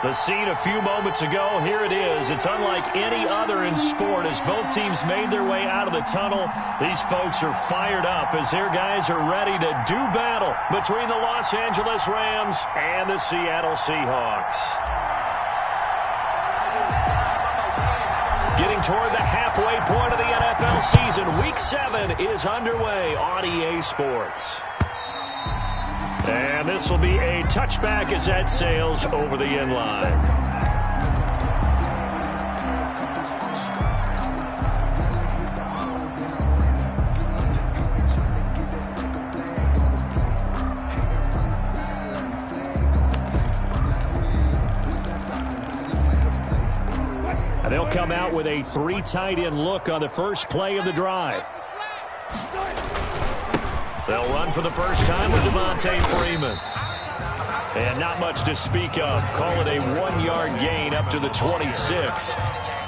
The scene a few moments ago, here it is. It's unlike any other in sport as both teams made their way out of the tunnel. These folks are fired up as their guys are ready to do battle between the Los Angeles Rams and the Seattle Seahawks. Getting toward the halfway point of the NFL season, Week 7 is underway on EA Sports. And this will be a touchback as that sails over the end line. And they'll come out with a 3 tight end look on the first play of the drive. They'll run for the first time with Devontae Freeman. And not much to speak of. Call it a 1-yard gain up to the 26.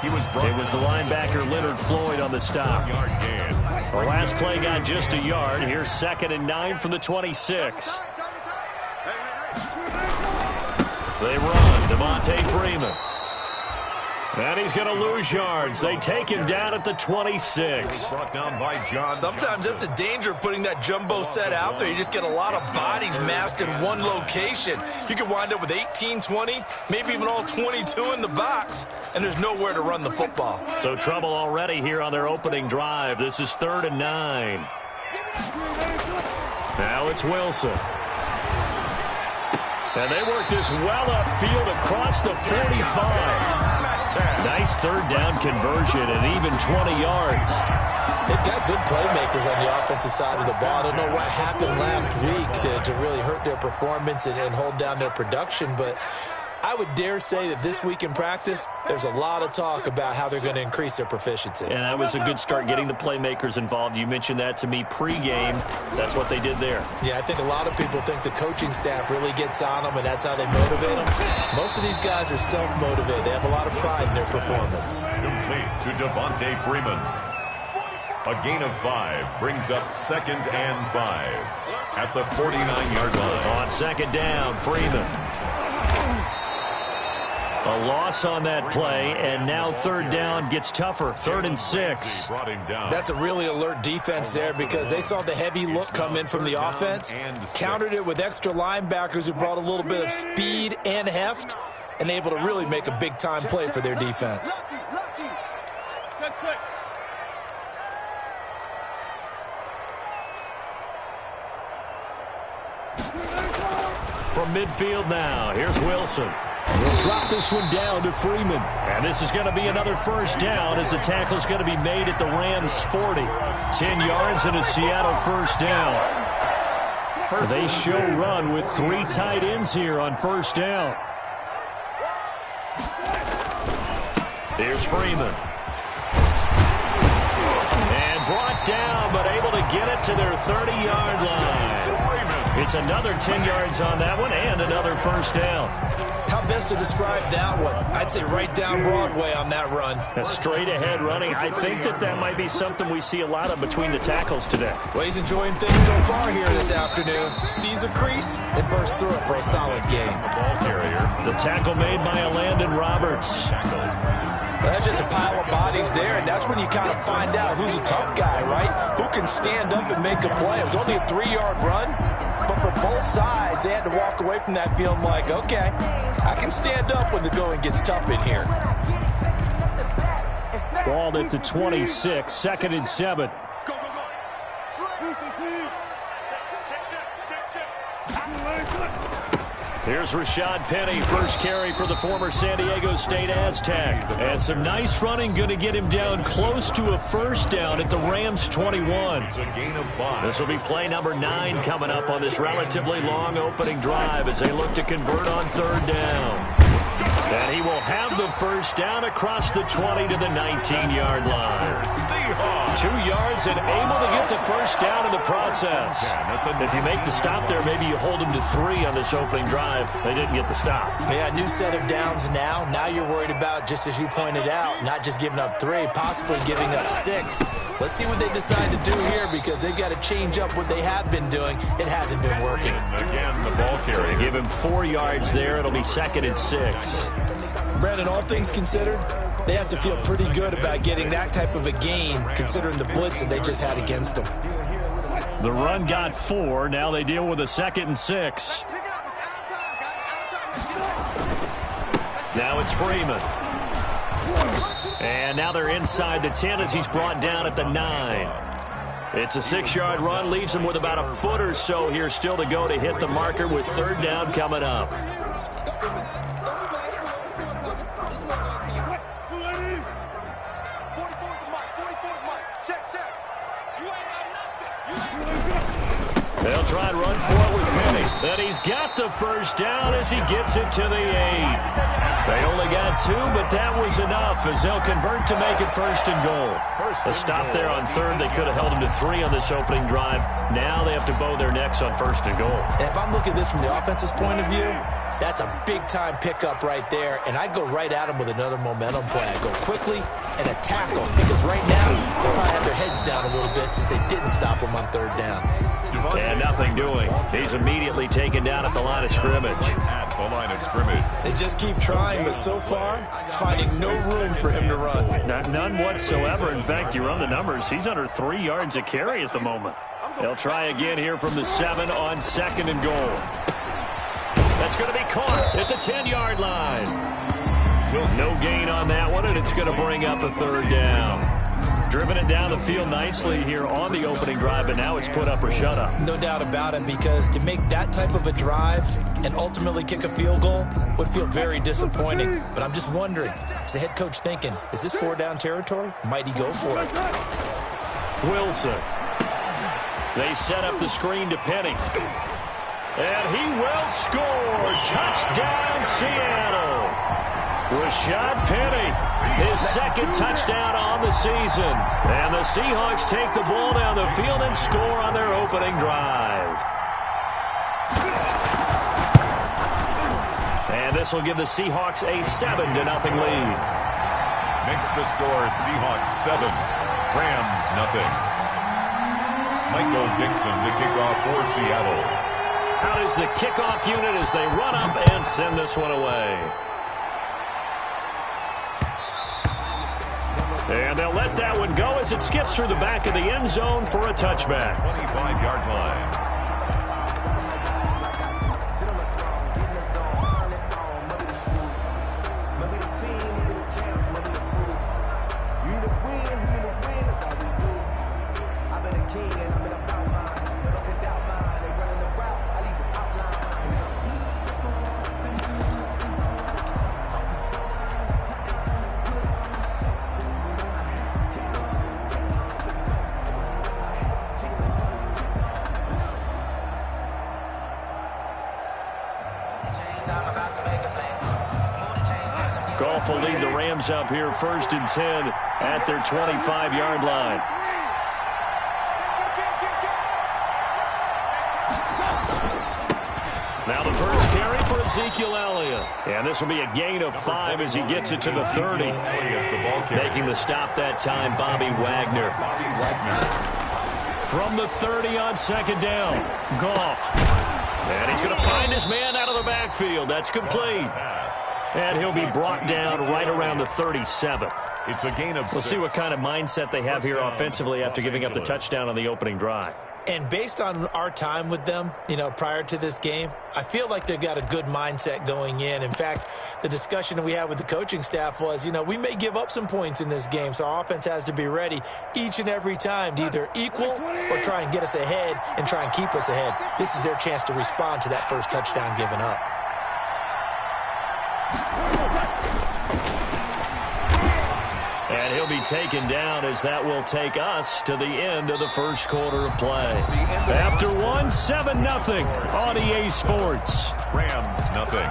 It was the linebacker Leonard Floyd on the stop. The last play got just a yard. Here's 2nd and 9 from the 26. They run. Devontae Freeman. And he's going to lose yards. They take him down at the 26. Sometimes that's the danger of putting that jumbo set out there. You just get a lot of bodies massed in one location. You could wind up with 18, 20, maybe even all 22 in the box, and there's nowhere to run the football. So trouble already here on their opening drive. This is 3rd and 9. Now it's Wilson. And they work this well upfield across the 45. Nice 3rd down conversion and even 20 yards. They've got good playmakers on the offensive side of the ball. I don't know what happened last week to really hurt their performance and hold down their production, but I would dare say that this week in practice, there's a lot of talk about how they're going to increase their proficiency. And that was a good start getting the playmakers involved. You mentioned that to me pregame. That's what they did there. Yeah, I think a lot of people think the coaching staff really gets on them, and that's how they motivate them. Most of these guys are self-motivated. They have a lot of pride in their performance. Complete to Devontae Freeman. A gain of 5 brings up 2nd and 5 at the 49-yard line. On 2nd down, Freeman. A loss on that play, and now 3rd down gets tougher. 3rd and 6. That's a really alert defense there because they saw the heavy look come in from the offense, countered it with extra linebackers who brought a little bit of speed and heft, and able to really make a big-time play for their defense. From midfield now, here's Wilson. We'll drop this one down to Freeman. And this is going to be another 1st down as the tackle is going to be made at the Rams' 40. 10 yards and a Seattle 1st down. They show run with 3 tight ends here on 1st down. Here's Freeman. And brought down, but able to get it to their 30-yard line. It's another 10 yards on that one and another 1st down. How best to describe that one? I'd say right down Broadway on that run. A straight-ahead running. I think that might be something we see a lot of between the tackles today. Well, he's enjoying things so far here this afternoon. Sees a crease and bursts through it for a solid gain. The tackle made by Landon Roberts. Well, that's just a pile of bodies there, and that's when you kind of find out who's a tough guy, right? Who can stand up and make a play. It was only a 3-yard run, but for both sides, they had to walk away from that feeling like, okay, I can stand up when the going gets tough in here. Ball at the 26, 2nd and 7. Here's Rashad Penny, first carry for the former San Diego State Aztec. And some nice running, going to get him down close to a 1st down at the Rams' 21. This will be play number 9 coming up on this relatively long opening drive as they look to convert on 3rd down. And he will have the first down across the 20 to the 19-yard line. 2 yards and able to get the first down in the process. If you make the stop there, maybe you hold them to 3 on this opening drive. They didn't get the stop. Yeah, new set of downs now. Now you're worried about, just as you pointed out, not just giving up 3, possibly giving up 6. Let's see what they decide to do here, because they've got to change up what they have been doing. It hasn't been working. Again, the ball carrier. Give him 4 yards there. It'll be 2nd and 6. Brandon, all things considered, they have to feel pretty good about getting that type of a gain, considering the blitz that they just had against them. The run got 4. Now they deal with a 2nd and 6. Now it's Freeman. And now they're inside the 10 as he's brought down at the 9. It's a 6-yard run, leaves him with about a foot or so here still to go to hit the marker with 3rd down coming up. They'll try and run for it with Penny. And he's got the first down as he gets it to the 8. They only got 2, but that was enough as they'll convert to make it 1st and goal. A stop there on 3rd. They could have held him to 3 on this opening drive. Now they have to bow their necks on 1st and goal. And if I'm looking at this from the offense's point of view, that's a big-time pickup right there, and I go right at him with another momentum play. I go quickly and attack them, because right now they'll probably have their heads down a little bit since they didn't stop him on 3rd down. And nothing doing. He's immediately taken down at the line of scrimmage. At the line of scrimmage. They just keep trying, but so far, finding no room for him to run. None whatsoever. In fact, you run the numbers. He's under 3 yards a carry at the moment. They'll try again here from the 7 on 2nd and goal. That's going to be caught at the 10-yard line. No gain on that one, and it's going to bring up a 3rd down. Driven it down the field nicely here on the opening drive, but now it's put up or shut up. No doubt about it, because to make that type of a drive and ultimately kick a field goal would feel very disappointing. But I'm just wondering, is the head coach thinking, is this 4-down territory? Might he go for it? Wilson. They set up the screen to Penny. And he will score. Touchdown, Seattle. Rashad Penny, his 2nd touchdown on the season. And the Seahawks take the ball down the field and score on their opening drive. And this will give the Seahawks a 7-0 lead. Makes the score Seahawks 7, Rams 0. Michael Dixon to kick off for Seattle. Out is the kickoff unit as they run up and send this one away. And they'll let that one go as it skips through the back of the end zone for a touchback. 25-yard line. Goff will lead the Rams up here 1st and 10 at their 25-yard line. Now the first carry for Ezekiel Elliott. And this will be a gain of 5 as he gets it to the 30. Making the stop that time, Bobby Wagner. From the 30 on 2nd down, Goff. And he's going to find his man out of the backfield. That's complete. And he'll be brought down right around the 37. It's a gain of 6. We'll see what kind of mindset they have here offensively after giving up the touchdown on the opening drive. And based on our time with them, prior to this game, I feel like they've got a good mindset going in. In fact, the discussion that we had with the coaching staff was, we may give up some points in this game, so our offense has to be ready each and every time to either equal or try and get us ahead and try and keep us ahead. This is their chance to respond to that first touchdown given up. And he'll be taken down as that will take us to the end of the first quarter of play. After one, 7-0 on EA Sports. Rams 0.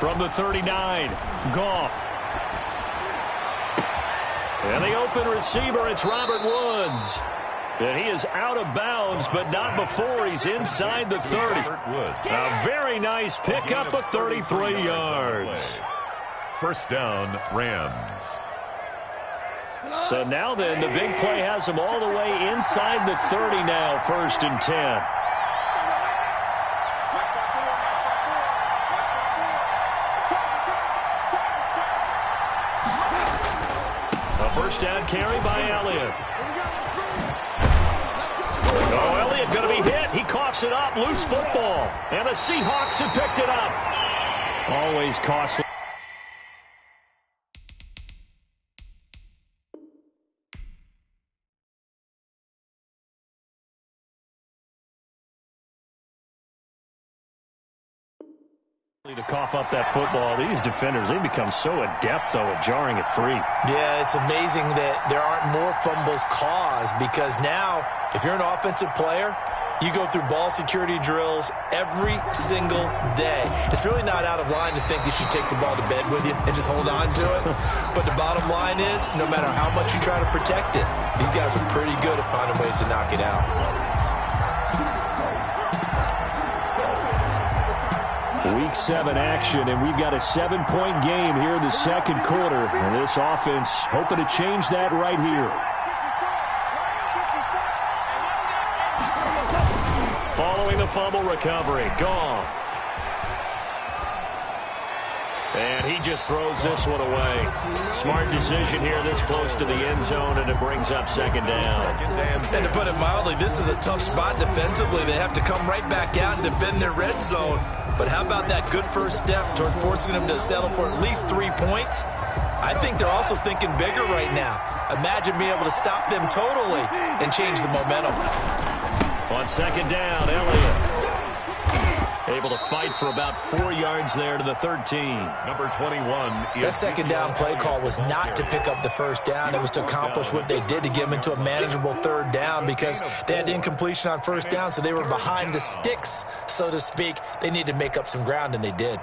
From the 39, Goff. And the open receiver, it's Robert Woods. And he is out of bounds, but not before he's inside the 30. A very nice pickup of 33 yards. First down, Rams. So now then, the big play has him all the way inside the 30 now, 1st and 10. A first down carry by Elliott. Oh, Elliott going to be hit. He coughs it up, loose football. And the Seahawks have picked it up. Always costly. To cough up that football, these defenders, they become so adept, though, at jarring it free. Yeah, it's amazing that there aren't more fumbles caused, because now, if you're an offensive player, you go through ball security drills every single day. It's really not out of line to think that you take the ball to bed with you and just hold on to it. But the bottom line is, no matter how much you try to protect it, these guys are pretty good at finding ways to knock it out. Week 7 action, and we've got a 7-point game here in the second quarter. And this offense hoping to change that right here. Following the fumble recovery, Goff. And he just throws this one away. Smart decision here this close to the end zone, and it brings up second down. And to put it mildly, this is a tough spot defensively. They have to come right back out and defend their red zone. But how about that good first step towards forcing them to settle for at least 3 points? I think they're also thinking bigger right now. Imagine being able to stop them totally and change the momentum. On second down, Elliott able to fight for about 4 yards there to the 13. Number 21. That second down play call was not to pick up the first down. It was to accomplish what they did, to get them into a manageable third down, because they had incompletion on first down, so they were behind the sticks, so to speak. They needed to make up some ground, and they did.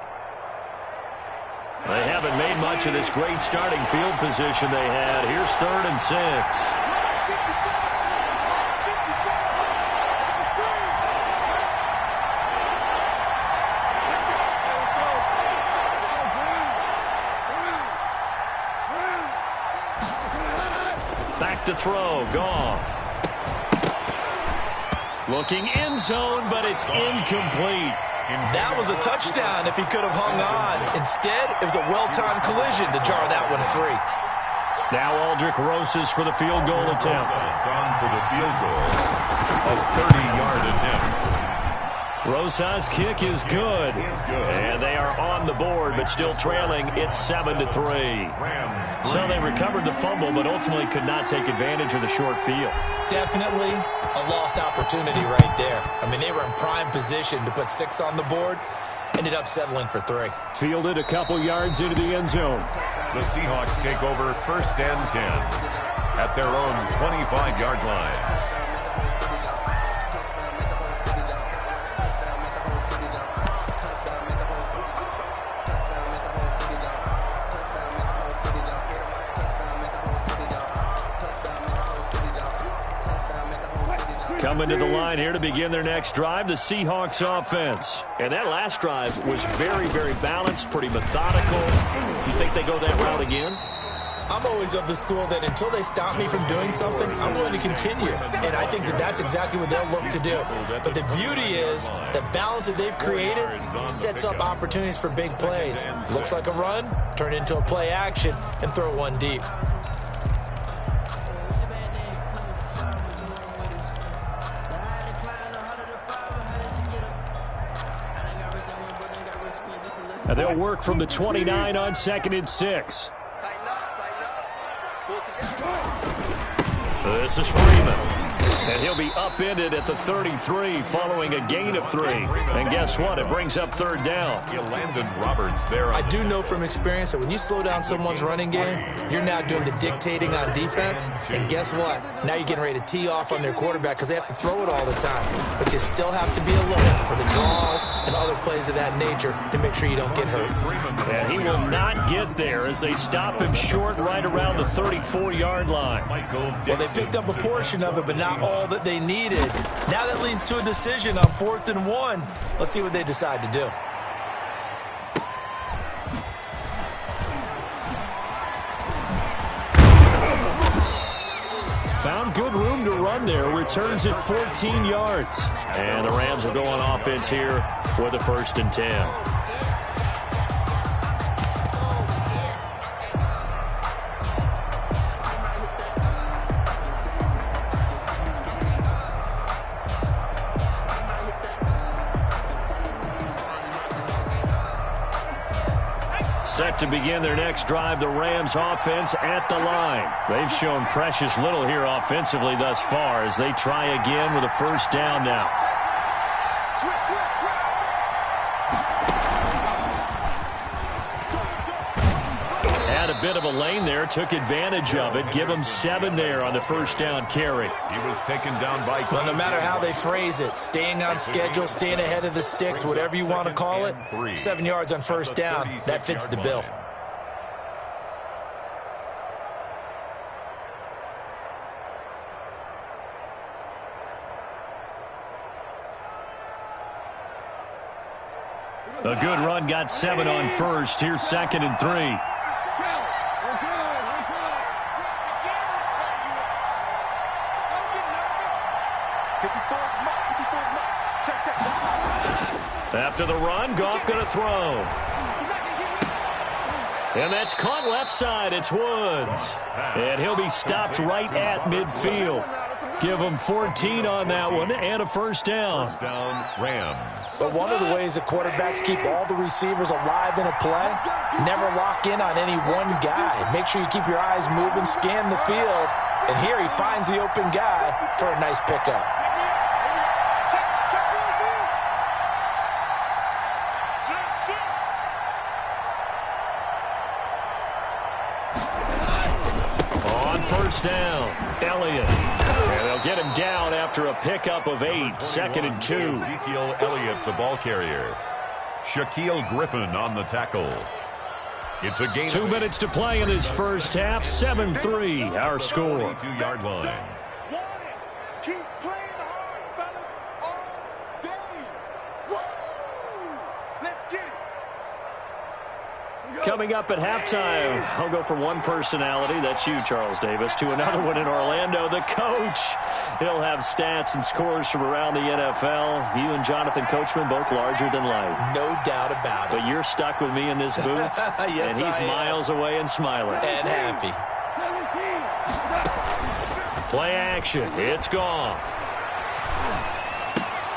They haven't made much of this great starting field position they had. Here's 3rd and 6. Back to throw, Goff. Looking end zone, but it's incomplete. That was a touchdown if he could have hung on. Instead, it was a well-timed collision to jar that one free. Now Aldrich Rosas for the field goal attempt. On for the field goal, a 30-yard attempt. Rosas' kick is good. And they are on the board, but still trailing. It's 7-3. So they recovered the fumble, but ultimately could not take advantage of the short field. Definitely a lost opportunity right there. I mean, they were in prime position to put 6 on the board. Ended up settling for 3. Fielded a couple yards into the end zone. The Seahawks take over 1st and 10 at their own 25-yard line. Coming to the line here to begin their next drive, the Seahawks offense. And that last drive was very, very balanced, pretty methodical. You think they go that route again? I'm always of the school that until they stop me from doing something, I'm going to continue. And I think that that's exactly what they'll look to do. But the beauty is the balance that they've created sets up opportunities for big plays. Looks like a run, turn into a play action, and throw one deep. And they'll work from the 29 on 2nd and 6. This is Freeman. And he'll be upended at the 33 following a gain of 3. And guess what? It brings up 3rd down. Landon Roberts there. I do know from experience that when you slow down someone's running game, you're now doing the dictating on defense. And guess what? Now you're getting ready to tee off on their quarterback because they have to throw it all the time. But you still have to be alert for the draws and other other plays of that nature to make sure you don't get hurt. And he will not get there as they stop him short right around the 34-yard line. Well, they picked up a portion of it, but not all that they needed. Now that leads to a decision on 4th and 1. Let's see what they decide to do. Found good room to run there. Returns it 14 yards. And the Rams will go on offense here with a 1st and 10. Set to begin their next drive, the Rams offense at the line. They've shown precious little here offensively thus far as they try again with a 1st down now. Had a bit of a lane there, took advantage of it. Give them 7 there on the 1st down carry. He was taken down by... Well, no matter how they phrase it, staying on schedule, staying ahead of the sticks, whatever you want to call it, 7 yards on 1st down, that fits the bill. A good run got 7 on 1st. Here's 2nd and 3. After the run, Goff going to throw. And that's caught left side. It's Woods. And he'll be stopped right at midfield. Give him 14 on that one and a 1st down. 1st down, Rams. But one of the ways the quarterbacks keep all the receivers alive in a play, never lock in on any one guy. Make sure you keep your eyes moving, scan the field. And here he finds the open guy for a nice pickup. Down, Elliott. And they'll get him down after a pickup of 8. 2nd and 2. Ezekiel Elliott, the ball carrier. Shaquille Griffin on the tackle. It's a gain. 2 minutes to play in this 1st half. 7-3, our score. 22-yard line. Keep playing hard, fellas, all day. Woo! Let's get it. Coming up at halftime, I'll go from one personality, that's you, Charles Davis, to another one in Orlando, the coach. He'll have stats and scores from around the NFL. You and Jonathan Coachman, both larger than life. No doubt about it. But you're stuck with me in this booth, yes, and he's miles away and smiling. And happy. Play action. It's Goff.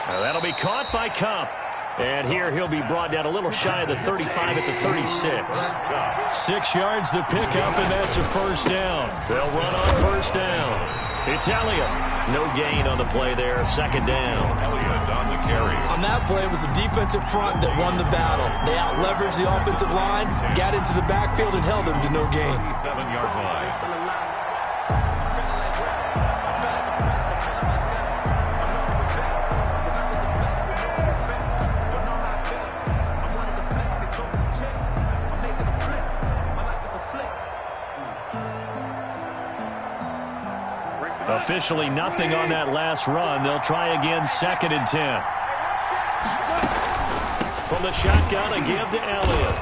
Now that'll be caught by Kupp. And here he'll be brought down a little shy of the 35 at the 36. 6 yards the pickup, and that's a 1st down. They'll run on 1st down. It's Elliott. No gain on the play there. 2nd down. Elliott on the carry. On that play, it was the defensive front that won the battle. They out-leveraged the offensive line, got into the backfield, and held them to no gain. 7-yard line. Officially nothing on that last run. They'll try again, 2nd and 10. From the shotgun, a give to Elliott.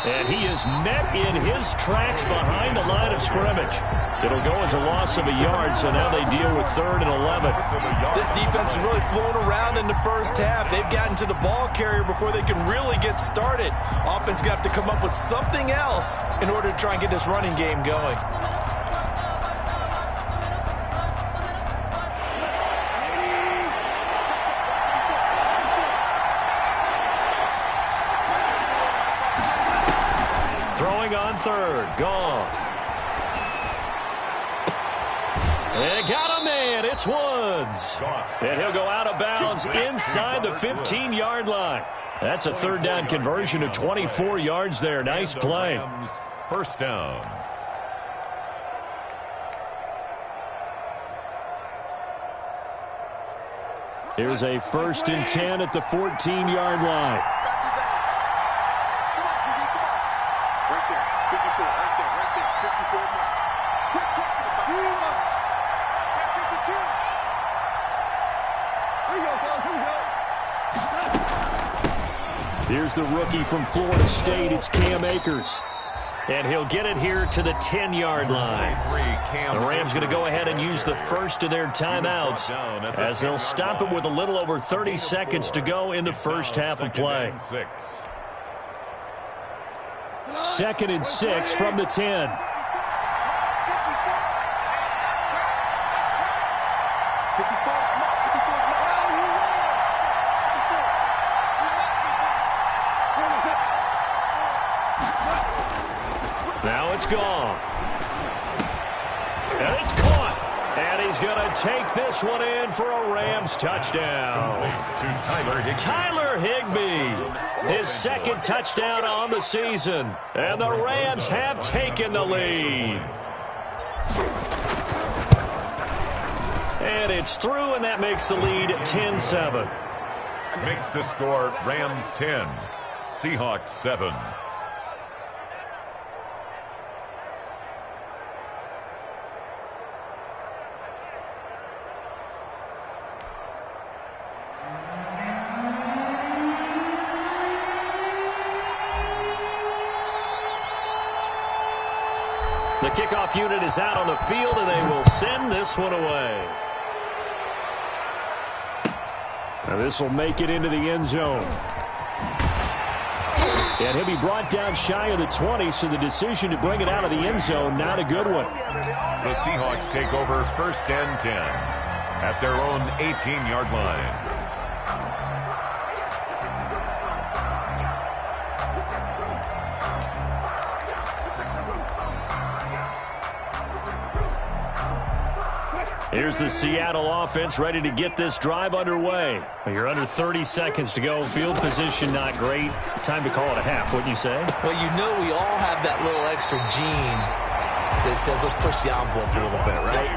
And he is met in his tracks behind the line of scrimmage. It'll go as a loss of a yard, so now they deal with 3rd and 11. This defense has really flown around in the 1st half. They've gotten to the ball carrier before they can really get started. Offense going to have to come up with something else in order to try and get this running game going. Throwing on 3rd, Goff. They got a man, it's Woods. And he'll go out of bounds inside the 15-yard line. That's a 3rd down conversion of 24 yards there. Nice play. 1st down. Here's a 1st and 10 at the 14-yard line. Right there, 54, right there, 54 more. Quit talking about it. At 52. Here we go, fellas, here we go. Here's the rookie from Florida State. It's Cam Akers. And he'll get it here to the 10-yard line. The Rams going to go ahead and use the first of their timeouts as they'll stop it with a little over 30 seconds to go in the first half of play. 2nd and 6 from the 10. Now it's gone. And it's caught. And he's going to take this one in for a Rams touchdown. Tyler Higbee, his 2nd touchdown on the season. And the Rams have taken the lead. And it's through, and that makes the lead 10-7. Makes the score Rams 10, Seahawks 7. The kickoff unit is out on the field, and they will send this one away. Now this will make it into the end zone. And he'll be brought down shy of the 20, so the decision to bring it out of the end zone, not a good one. The Seahawks take over 1st and 10 at their own 18-yard line. Here's the Seattle offense ready to get this drive underway. You're under 30 seconds to go. Field position not great. Time to call it a half, wouldn't you say? Well, you know we all have that little extra gene that says let's push the envelope a little bit, right?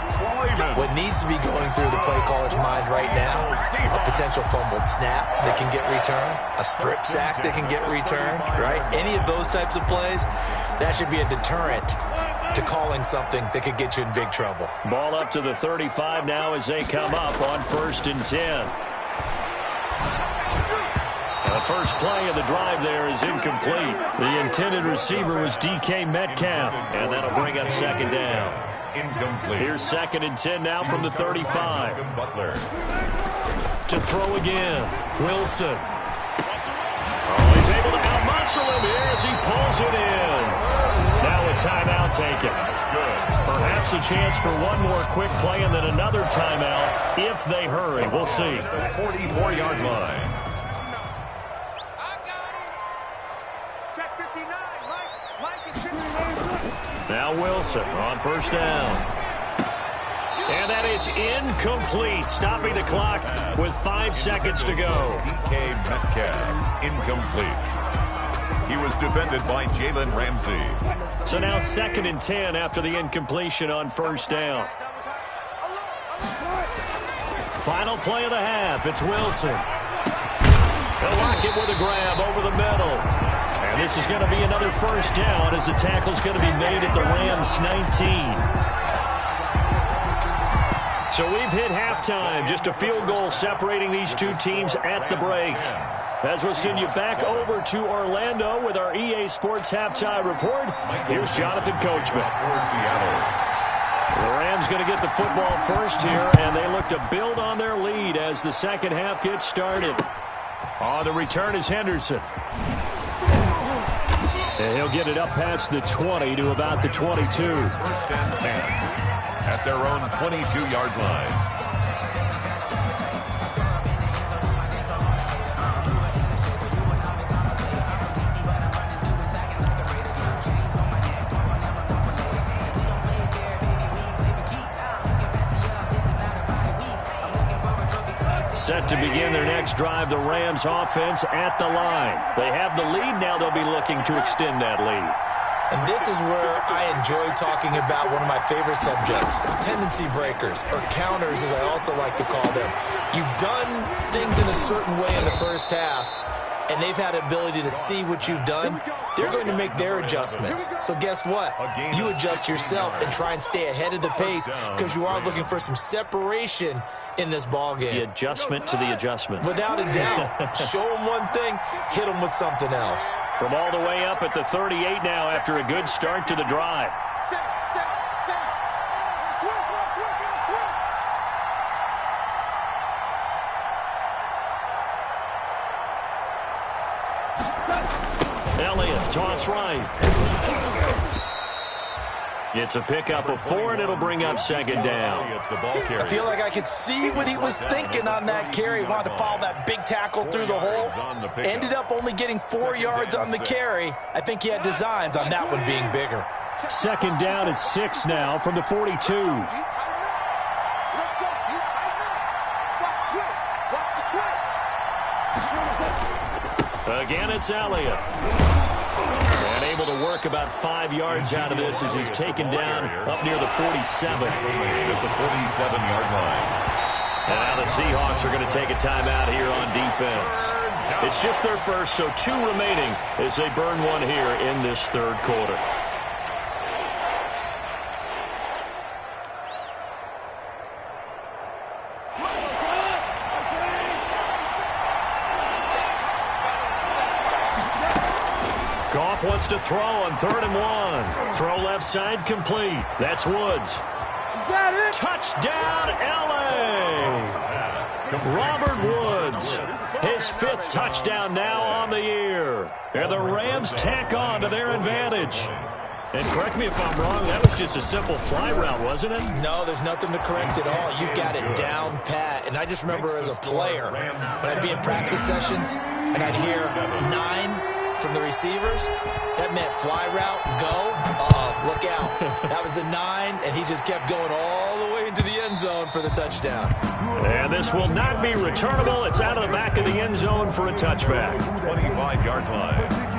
What needs to be going through the play caller's mind right now, a potential fumbled snap that can get returned, a strip sack that can get returned, right? Any of those types of plays, that should be a deterrent to calling something that could get you in big trouble. Ball up to the 35 now as they come up on 1st and 10. The first play of the drive there is incomplete. The intended receiver was DK Metcalf, and that'll bring up 2nd down. Incomplete. Here's 2nd and 10 now from the 35. Butler. To throw again, Wilson. Oh, he's able to outmuscle him here as he pulls it in. Now a timeout taken. Perhaps a chance for one more quick play and then another timeout if they hurry. We'll see. 44-yard line. Check 59, Mike is 59. Now Wilson on 1st down. And that is incomplete, stopping the clock with 5 seconds to go. DK Metcalf, incomplete. He was defended by Jalen Ramsey. So now 2nd and 10 after the incompletion on 1st down. Final play of the half. It's Wilson. They'll lock it with a grab over the middle. And this is going to be another 1st down as the tackle's going to be made at the Rams 19. So we've hit halftime. Just a field goal separating these two teams at the break. As we'll send you back over to Orlando with our EA Sports Halftime Report, here's Jonathan Coachman. The Rams going to get the football first here, and they look to build on their lead as the second half gets started. On the return is Henderson. And he'll get it up past the 20 to about the 22. 1st and 10 at their own 22-yard line. Set to begin their next drive, the Rams offense at the line. They have the lead now. They'll be looking to extend that lead. And this is where I enjoy talking about one of my favorite subjects, tendency breakers, or counters as I also like to call them. You've done things in a certain way in the first half, and they've had the ability to see what you've done. They're going to make their adjustments. So guess what? You adjust yourself and try and stay ahead of the pace because you are looking for some separation in this ball game. The adjustment to the adjustment. Without a doubt. Show them one thing, hit them with something else. From all the way up at the 38 now after a good start to the drive. Elliott, toss right. It's a pickup of 4, and it'll bring up second down. I feel like I could see what he was thinking on that carry. Wanted to follow that big tackle through the hole. Ended up only getting 4 yards on the carry. I think he had designs on that one being bigger. Second down at 6 now from the 42. Again, it's Elliott. And able to work about 5 yards out of this as he's taken down up near the 47. At the 47-yard line. And now the Seahawks are going to take a timeout here on defense. It's just their first, so 2 remaining as they burn one here in this third quarter. Goff wants to throw on 3rd and 1. Throw left side complete. That's Woods. Touchdown, L.A. Robert Woods, his 5th touchdown now on the year. And the Rams tack on to their advantage. And correct me if I'm wrong, that was just a simple fly route, wasn't it? No, there's nothing to correct at all. You've got it down pat. And I just remember as a player, when I'd be in practice sessions and I'd hear 9 from the receivers, that meant fly route, go, look out. That was the 9, and he just kept going all the way into the end zone for the touchdown. And this will not be returnable. It's out of the back of the end zone for a touchback. 25-yard line.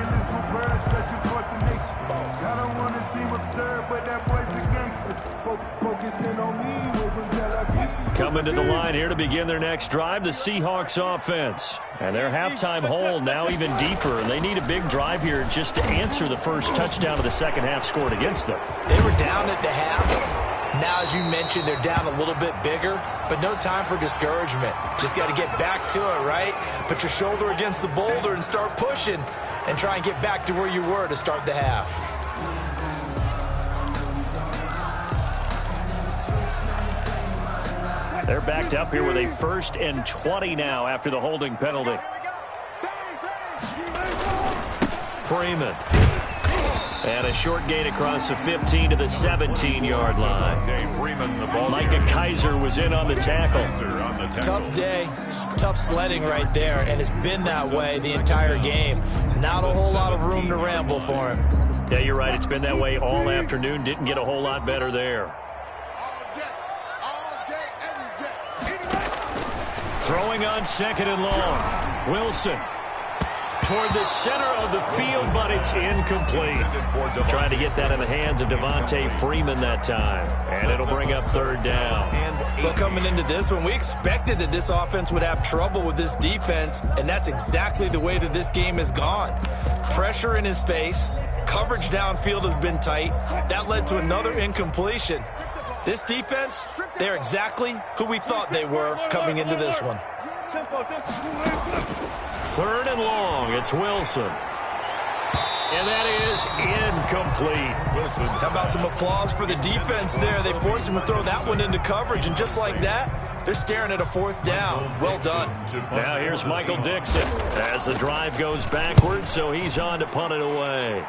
Coming to the line here to begin their next drive, the Seahawks offense. And their halftime hole now even deeper, and they need a big drive here just to answer the first touchdown of the second half scored against them. They were down at the half. Now, as you mentioned, they're down a little bit bigger, but no time for discouragement. Just got to get back to it, right? Put your shoulder against the boulder and start pushing and try and get back to where you were to start the half. They're backed up here with a 1st and 20 now after the holding penalty. Freeman. And a short gain across the 15 to the 17-yard line. Micah Kaiser was in on the tackle. Tough day, tough sledding right there, and it's been that way the entire game. Not a whole lot of room to ramble for him. Yeah, you're right. It's been that way all afternoon. Didn't get a whole lot better there. Throwing on 2nd and long. Wilson toward the center of the field, but it's incomplete. Trying to get that in the hands of Devontae Freeman that time. And it'll bring up 3rd down. Well, coming into this one, we expected that this offense would have trouble with this defense, and that's exactly the way that this game has gone. Pressure in his face. Coverage downfield has been tight. That led to another incompletion. This defense, they're exactly who we thought they were coming into this one. 3rd and long. It's Wilson. And that is incomplete. How about some applause for the defense there? They forced him to throw that one into coverage, and just like that, they're staring at a 4th down. Well done. Now here's Michael Dixon as the drive goes backwards, so he's on to punt it away.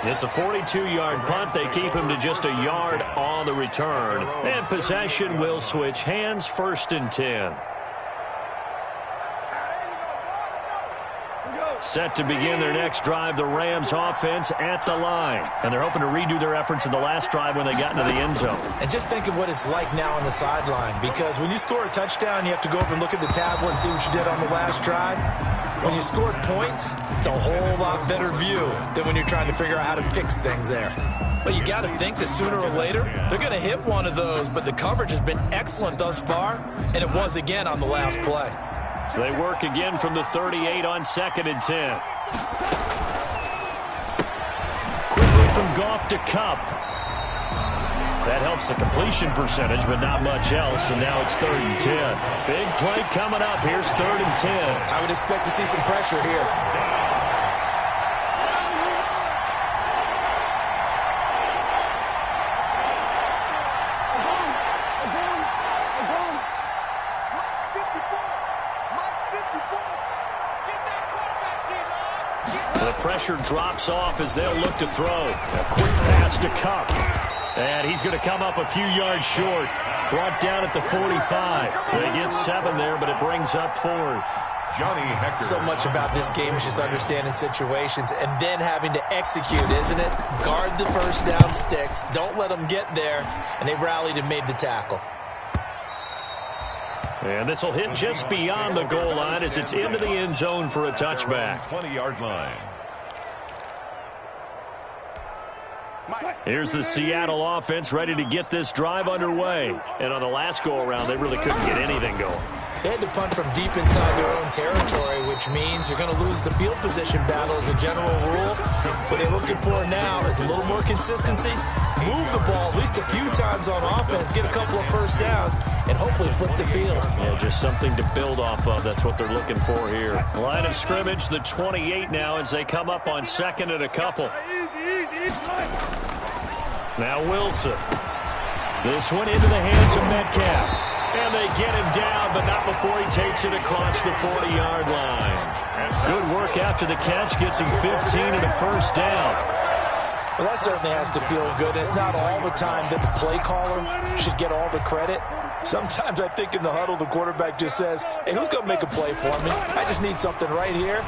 It's a 42-yard punt. They keep him to just a yard on the return. And possession will switch hands, 1st and 10. Set to begin their next drive, the Rams offense at the line. And they're hoping to redo their efforts in the last drive when they got into the end zone. And just think of what it's like now on the sideline, because when you score a touchdown, you have to go over and look at the tablet and see what you did on the last drive. When you scored points, it's a whole lot better view than when you're trying to figure out how to fix things there. But you got to think that sooner or later, they're going to hit one of those, but the coverage has been excellent thus far, and it was again on the last play. So they work again from the 38 on 2nd and 10. Quickly from Goff to Kupp. That helps the completion percentage, but not much else, and now it's 3rd and 10. Big play coming up. Here's 3rd and 10. I would expect to see some pressure here. The pressure drops off as they'll look to throw. A quick pass to Kupp. And he's going to come up a few yards short. Brought down at the 45. They get 7 there, but it brings up 4th. Johnny Hecker. So much about this game is just understanding situations and then having to execute, isn't it? Guard the first down sticks. Don't let them get there. And they rallied and made the tackle. And this will hit just beyond the goal line as it's into the end zone for a touchback. 20-yard line. Here's the Seattle offense ready to get this drive underway. And on the last go-around, they really couldn't get anything going. They had to punt from deep inside their own territory, which means you're going to lose the field position battle as a general rule. What they're looking for now is a little more consistency, move the ball at least a few times on offense, get a couple of first downs, and hopefully flip the field. Yeah, just something to build off of. That's what they're looking for here. Line of scrimmage, the 28 now as they come up on 2nd and a couple. Now Wilson. This one into the hands of Metcalf. And they get him down, but not before he takes it across the 40-yard line. Good work after the catch, gets him 15 and a first down. Well, that certainly has to feel good. It's not all the time that the play caller should get all the credit. Sometimes I think in the huddle, the quarterback just says, hey, who's going to make a play for me? I just need something right here.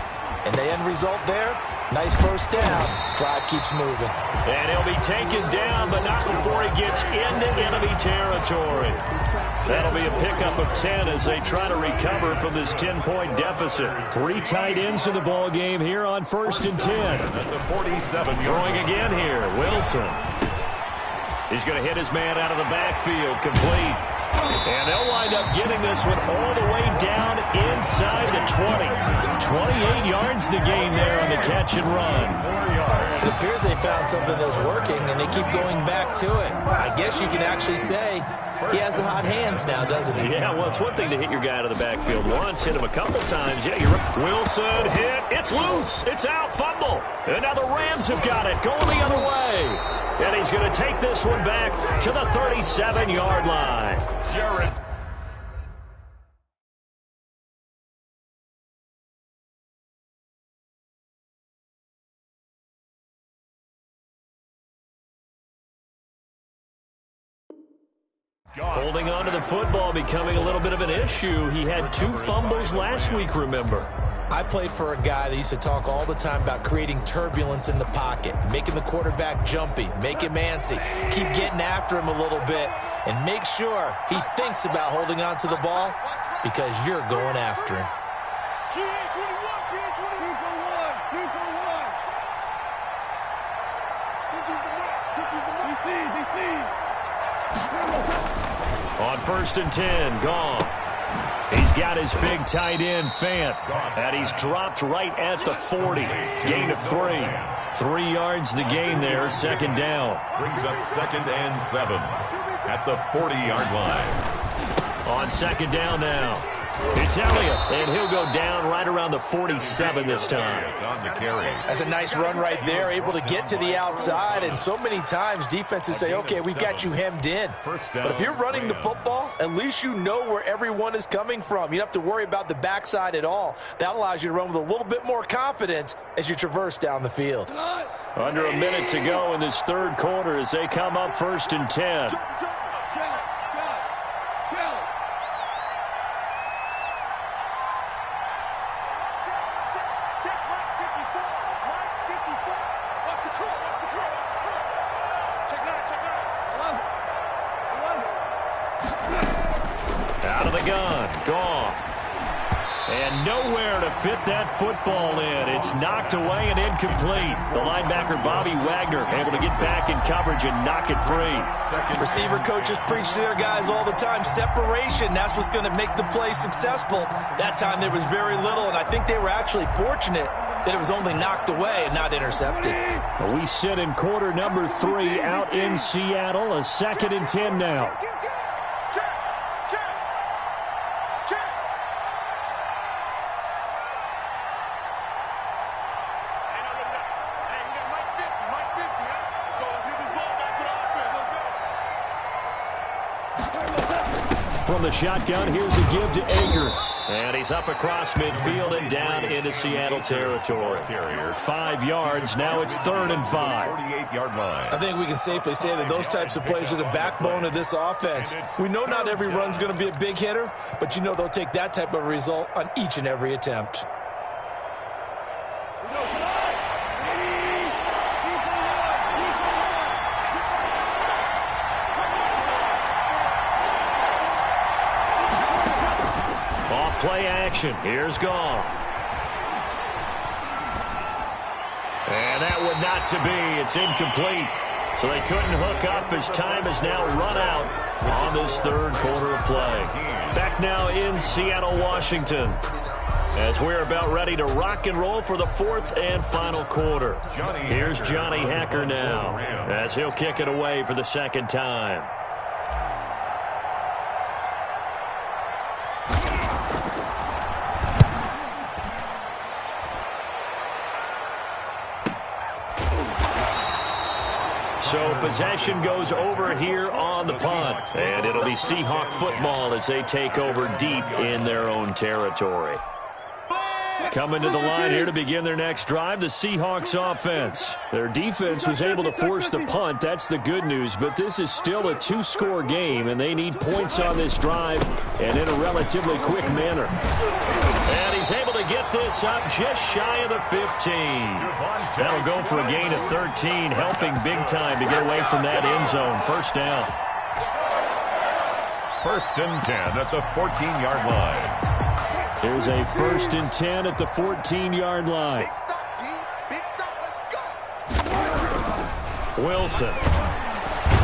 And the end result there, nice first down. Drive keeps moving. And he'll be taken down, but not before he gets into enemy territory. That'll be a pickup of 10 as they try to recover from this 10-point deficit. 3 tight ends in the ball game here on 1st and 10. At the 47. Throwing again here, Wilson. He's going to hit his man out of the backfield, complete. And they'll wind up getting this one all the way down inside the 20. 28 yards the gain there on the catch and run. It appears they found something that's working, and they keep going back to it. I guess you can actually say he has the hot hands now, doesn't he? Yeah, well, it's one thing to hit your guy out of the backfield once, hit him a couple times. Yeah, you're right. Wilson hit. It's loose. It's out. Fumble. And now the Rams have got it. Going the other way. And he's going to take this one back to the 37-yard line. Jarrett. Holding on to the football becoming a little bit of an issue. He had 2 fumbles last week, remember. I played for a guy that used to talk all the time about creating turbulence in the pocket, making the quarterback jumpy, make him antsy, keep getting after him a little bit, and make sure he thinks about holding on to the ball because you're going after him. On 1st and 10, Goff. He's got his big tight end, Fant, and he's dropped right at the 40. Gain of 3. 3 yards the gain there, 2nd down. Brings up 2nd and 7 at the 40-yard line. On 2nd down now. It's Elliott, and he'll go down right around the 47 this time. On the carry. That's a nice run right there, able to get to the outside, and so many times defenses say, okay, we've got you hemmed in. But if you're running the football, at least you know where everyone is coming from. You don't have to worry about the backside at all. That allows you to run with a little bit more confidence as you traverse down the field. Under a minute to go in this 3rd quarter as they come up 1st and 10. the gun. Goff. And nowhere to fit that football in. It's knocked away and incomplete. The linebacker, Bobby Wagner, able to get back in coverage and knock it free. Receiver coaches preach to their guys all the time. Separation, that's what's going to make the play successful. That time there was very little, and I think they were actually fortunate that it was only knocked away and not intercepted. We sit in quarter number 3 out in Seattle. A 2nd and 10 now. From the shotgun, here's a give to Akers. And he's up across midfield and down into Seattle territory. 5 yards, now it's 3rd and 5. 48-yard line. I think we can safely say that those types of plays are the backbone of this offense. We know not every run's going to be a big hitter, but you know they'll take that type of result on each and every attempt. Play action. Here's Goff. And that would not to be. It's incomplete. So they couldn't hook up as time has now run out on this 3rd quarter of play. Back now in Seattle, Washington, as we're about ready to rock and roll for the 4th and final quarter. Here's Johnny Hacker now as he'll kick it away for the 2nd time. So possession goes over here on the punt. And it'll be Seahawk football as they take over deep in their own territory. Coming to the line here to begin their next drive, the Seahawks offense. Their defense was able to force the punt. That's the good news. But this is still a 2-score game, and they need points on this drive and in a relatively quick manner. And he's able to get this up just shy of the 15. That'll go for a gain of 13, helping big time to get away from that end zone. 1st down. 1st and 10 at the 14-yard line. Here's a 1st and 10 at the 14-yard line. Wilson.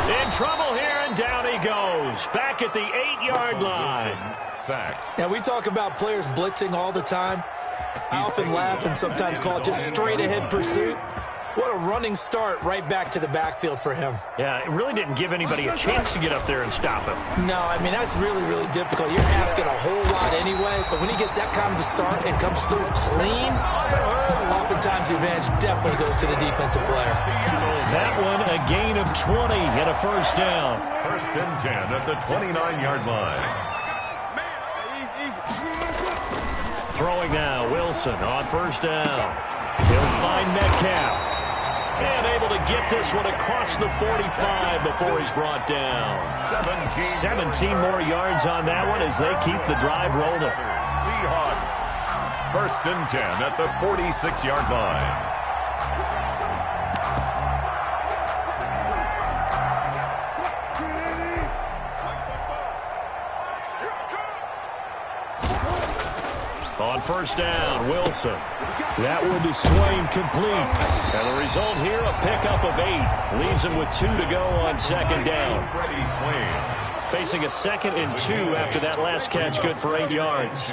In trouble here, and down he goes. Back at the 8-yard line. Sack. Now, we talk about players blitzing all the time. I often laugh and sometimes call it just straight-ahead pursuit. What a running start right back to the backfield for him. Yeah, it really didn't give anybody a chance to get up there and stop him. No, I mean, that's really, really difficult. You're asking a whole lot anyway, but when he gets that kind of a start and comes through clean, oftentimes the advantage definitely goes to the defensive player. That one, a gain of 20 and a 1st down. 1st and 10 at the 29-yard line. Throwing now, Wilson on 1st down. He'll find Metcalf. And able to get this one across the 45 before he's brought down. 17 more yards on that one as they keep the drive rolling. Seahawks. 1st and 10 at the 46-yard line. On 1st down, Wilson. That one to Swain complete. And the result here, a pickup of 8. Leaves him with 2 to go on 2nd down. Facing a 2nd and 2 after that last catch, good for 8 yards.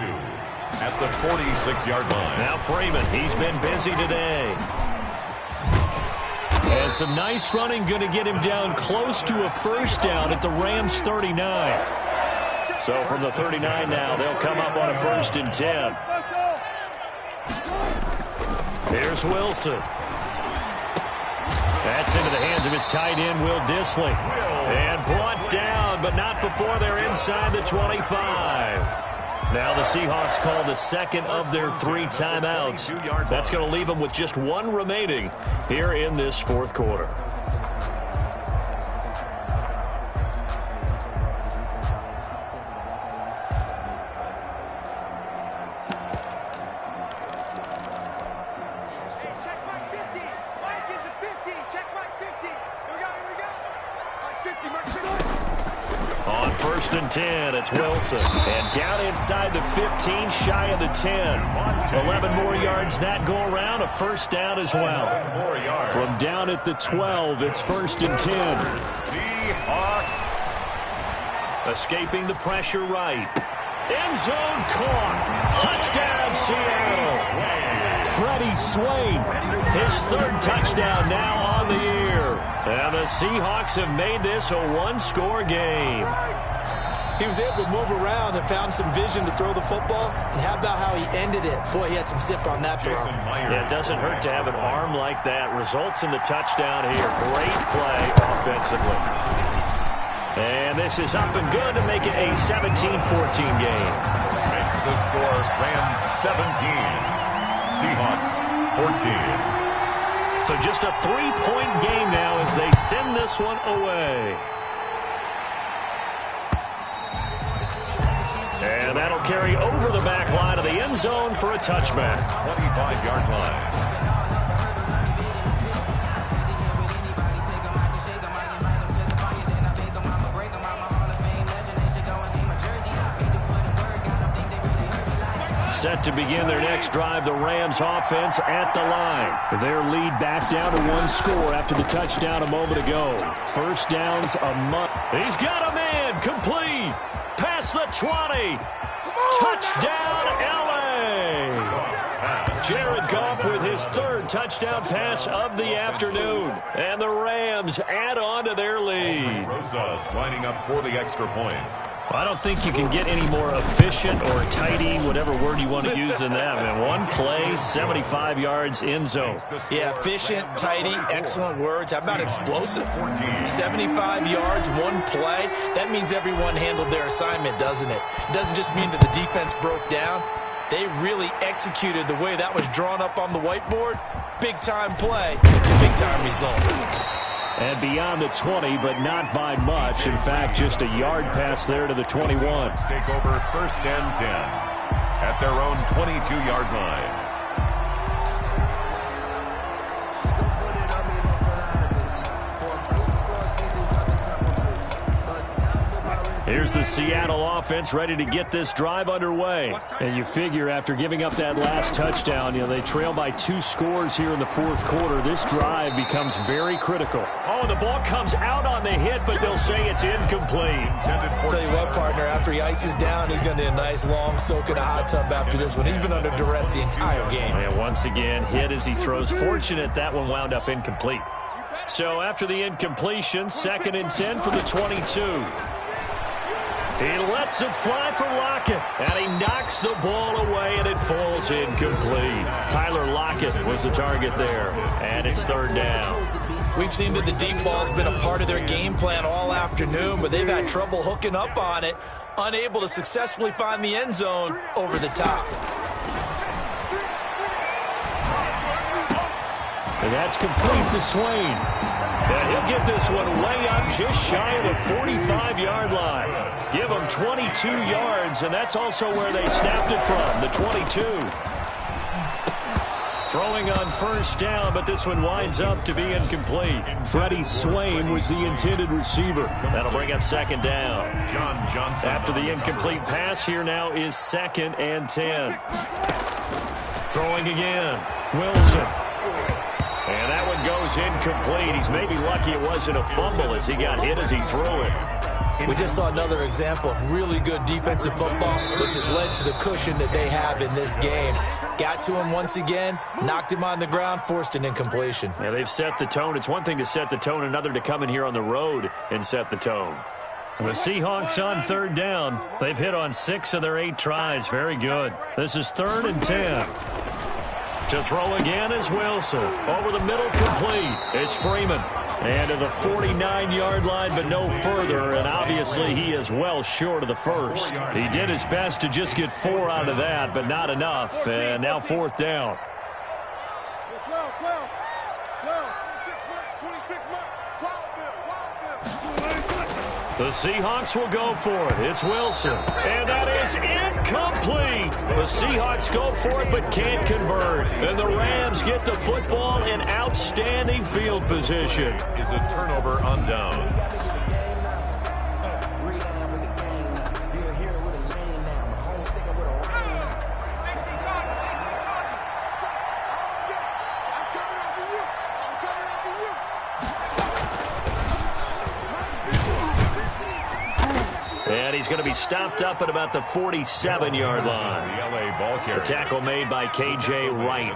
At the 46-yard line. Now Freeman, he's been busy today. And some nice running, going to get him down close to a 1st down at the Rams 39. So from the 39 now, they'll come up on a 1st and 10. Here's Wilson. That's into the hands of his tight end, Will Dissly. And brought down, but not before they're inside the 25. Now the Seahawks call the 2nd of their 3 timeouts. That's going to leave them with just 1 remaining here in this 4th quarter. First and 10, it's Wilson. And down inside the 15, shy of the 10. 11 more yards that go around, a first down as well. From down at the 12, it's first and 10. Seahawks. Escaping the pressure right. End zone caught. Touchdown, Seattle. Freddie Swain, his third touchdown now on the year. And the Seahawks have made this a one-score game. He was able to move around and found some vision to throw the football. And how about how he ended it? Boy, he had some zip on that throw. Yeah, it doesn't hurt to have an arm like that. Results in the touchdown here. Great play offensively. And this is up and good to make it a 17-14 game. Makes the score Rams 17. Seahawks 14. So just a 3-point game now as they send this one away. And that'll carry over the back line of the end zone for a touchback. 25-yard line. Set to begin their next drive, the Rams offense at the line. Their lead back down to one score after the touchdown a moment ago. First downs a month. He's got a man complete. Past the 20. Touchdown, L.A. Jared Goff with his third touchdown pass of the afternoon. And the Rams add on to their lead. Rosas lining up for the extra point. I don't think you can get any more efficient or tidy, whatever word you want to use in that. Man, one play, 75 yards, end zone. Yeah, efficient, tidy, excellent words. How about explosive? 75 yards, one play. That means everyone handled their assignment, doesn't it? It doesn't just mean that the defense broke down. They really executed the way that was drawn up on the whiteboard. Big-time play, big-time result. And beyond the 20, but not by much. In fact, just a yard pass there to the 21. Take over first and 10 at their own 22-yard line. Here's the Seattle offense ready to get this drive underway. And you figure after giving up that last touchdown, they trail by 2 scores here in the fourth quarter. This drive becomes very critical. Oh, the ball comes out on the hit, but they'll say it's incomplete. I'll tell you what, partner, after he ices down, he's going to need a nice long soak in a hot tub after this one. He's been under duress the entire game. And once again, hit as he throws. Fortunate that one wound up incomplete. So after the incompletion, 2nd and 10 for the 22. He lets it fly for Lockett, and he knocks the ball away, and it falls incomplete. Tyler Lockett was the target there, and it's 3rd down. We've seen that the deep ball's been a part of their game plan all afternoon, but they've had trouble hooking up on it, unable to successfully find the end zone over the top. And that's complete to Swain. And he'll get this one way up just shy of the 45-yard line. Give them 22 yards, and that's also where they snapped it from, the 22. Throwing on first down, but this one winds up to be incomplete. Freddie Swain was the intended receiver. That'll bring up 2nd down. John Johnson. After the incomplete pass, here now is 2nd and 10. Throwing again. Wilson. And that one goes incomplete. He's maybe lucky it wasn't a fumble as he got hit as he threw it. We just saw another example of really good defensive football, which has led to the cushion that they have in this game. Got to him once again, knocked him on the ground, forced an incompletion. Yeah, they've set the tone. It's one thing to set the tone, another to come in here on the road and set the tone. The Seahawks on 3rd down. They've hit on 6 of their 8 tries. Very good. This is 3rd and 10. To throw again is Wilson. Over the middle, complete. It's Freeman. And to the 49-yard line, but no further. And obviously, he is well short of the first. He did his best to just get 4 out of that, but not enough. And now 4th down. 26 The Seahawks will go for it. It's Wilson. And that is incomplete. The Seahawks go for it but can't convert. And the Rams get the football in outstanding field position. Is a turnover on downs. And he's going to be stopped up at about the 47-yard line. The tackle made by K.J. Wright.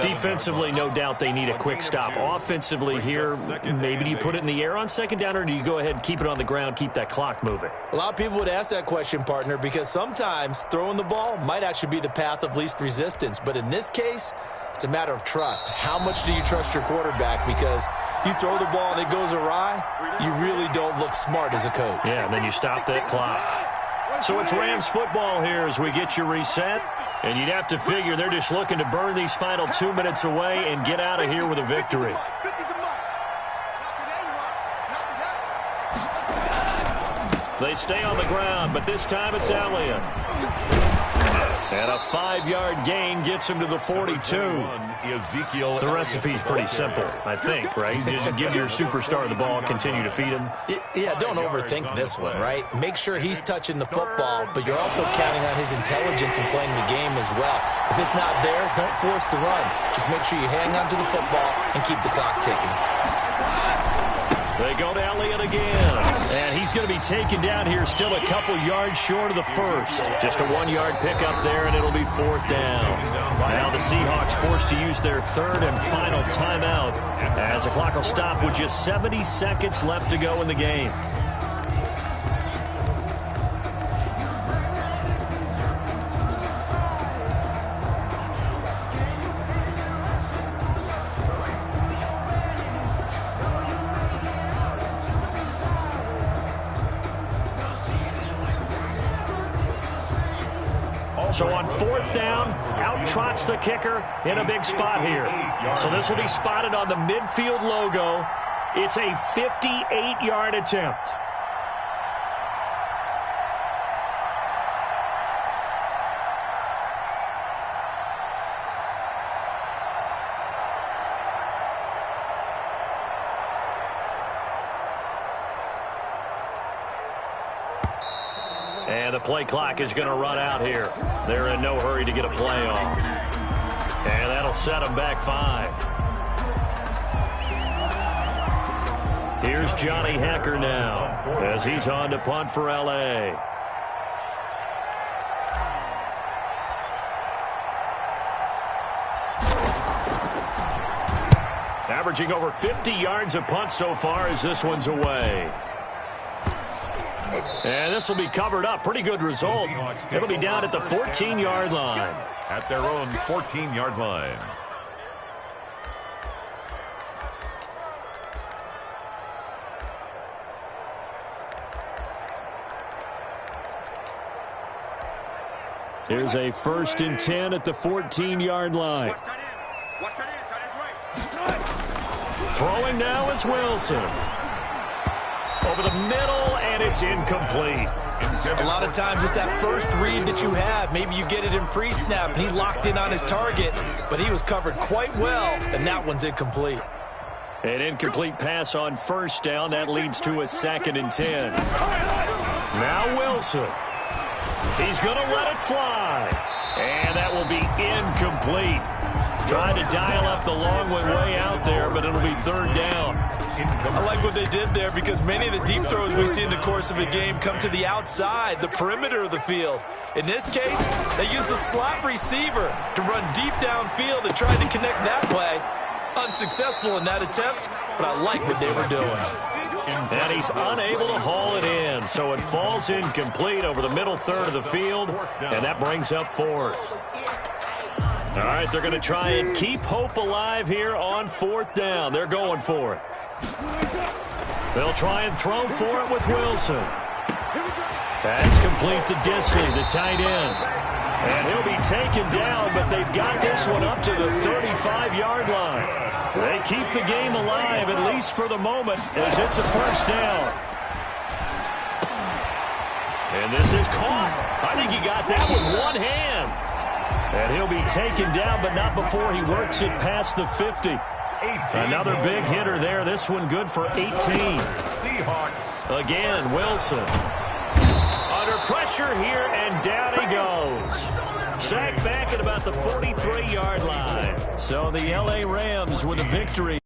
Defensively, no doubt they need a quick stop. Offensively here, maybe do you put it in the air on second down, or do you go ahead and keep it on the ground, keep that clock moving? A lot of people would ask that question, partner, because sometimes throwing the ball might actually be the path of least resistance. But in this case, it's a matter of trust. How much do you trust your quarterback? Because you throw the ball and it goes awry, you really don't look smart as a coach. Yeah, and then you stop that clock. So it's Rams football here as we get you reset. And you'd have to figure they're just looking to burn these final 2 minutes away and get out of here with a victory. They stay on the ground, but this time it's Elliott. And a 5-yard gain gets him to the 42. The recipe's pretty simple, I think, right? Just give your superstar the ball, continue to feed him. Yeah, don't overthink this one, right? Make sure he's touching the football, but you're also counting on his intelligence in playing the game as well. If it's not there, don't force the run. Just make sure you hang on to the football and keep the clock ticking. They go to Elliott again. And he's going to be taken down here, still a couple yards short of the first. Just a 1-yard pickup there, and it'll be 4th down. Now the Seahawks forced to use their 3rd and final timeout as the clock will stop with just 70 seconds left to go in the game. So on 4th down, out trots the kicker in a big spot here. So this will be spotted on the midfield logo. It's a 58-yard attempt. And the play clock is going to run out here. They're in no hurry to get a play off. And that'll set them back 5. Here's Johnny Hacker now as he's on to punt for L.A. Averaging over 50 yards a punt so far as this one's away. And this will be covered up. Pretty good result. It'll be down at the 14-yard line. At their own 14-yard line. Here's a 1st and 10 at the 14-yard line. Throwing now is Wilson. Over the middle, and it's incomplete. A lot of times it's that first read that you have. Maybe you get it in pre-snap, and he locked in on his target, but he was covered quite well, and that one's incomplete. An incomplete pass on 1st down. That leads to a 2nd and 10. Now Wilson. He's going to let it fly. And that will be incomplete. Trying to dial up the long way out there, but it'll be 3rd down. I like what they did there because many of the deep throws we see in the course of a game come to the outside, the perimeter of the field. In this case, they used a slot receiver to run deep downfield and tried to connect that way. Unsuccessful in that attempt, but I like what they were doing. And he's unable to haul it in, so it falls incomplete over the middle 3rd of the field, and that brings up 4th. All right, they're going to try and keep hope alive here on 4th down. They're going for it. They'll try and throw for it with Wilson. That's complete to Disley, the tight end. And he'll be taken down, but they've got this one up to the 35-yard line. They keep the game alive, at least for the moment, as it's a 1st down. And this is caught. I think he got that with one hand. And he'll be taken down, but not before he works it past the 50. Another big hitter there. This one good for 18. Again, Wilson. Under pressure here, and down he goes. Sacked back at about the 43-yard line. So the L.A. Rams with a victory.